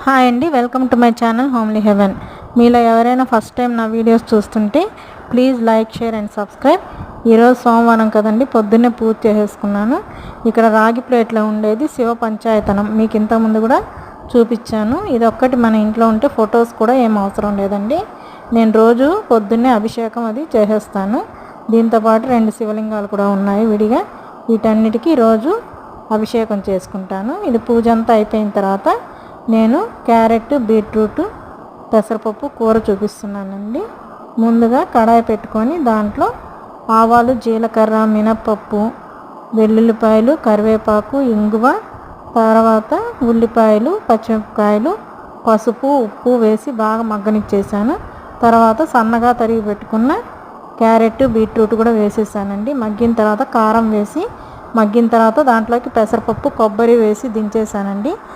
Hi అండి, welcome to my channel homely heaven. మీలో ఎవరైనా ఫస్ట్ టైం నా వీడియోస్ చూస్తుంటే please like, share and subscribe. ఈరోజు సోమవారం కదండి, పొద్దున్నే పూజ చేసేసుకున్నాను. ఇక్కడ రాగి ప్లేట్లో ఉండేది శివ పంచాయతనం, మీకు ఇంతకుముందు కూడా చూపించాను. ఇది ఒక్కటి మన ఇంట్లో ఉంటే ఫొటోస్ కూడా ఏం అవసరం లేదండి. నేను రోజు పొద్దున్నే అభిషేకం అది చేసేస్తాను. దీంతోపాటు 2 శివలింగాలు కూడా ఉన్నాయి విడిగా. వీటన్నిటికీ రోజు అభిషేకం చేసుకుంటాను. ఇది పూజ అంతా అయిపోయిన తర్వాత నేను క్యారెట్, బీట్రూట్, పెసరపప్పు కూర చూపిస్తున్నానండి. ముందుగా కడాయి పెట్టుకొని దాంట్లో ఆవాలు, జీలకర్ర, మినప్పప్పు, వెల్లుల్లిపాయలు, కరివేపాకు, ఇంగువ, తర్వాత ఉల్లిపాయలు, పచ్చిమిరపకాయలు, పసుపు, ఉప్పు వేసి బాగా మగ్గనిచ్చేసాను. తర్వాత సన్నగా తరిగి పెట్టుకున్న క్యారెట్, బీట్రూట్ కూడా వేసేసానండి. మగ్గిన తర్వాత కారం వేసి మగ్గిన తర్వాత దాంట్లోకి పెసరపప్పు, కొబ్బరి వేసి దించేసానండి.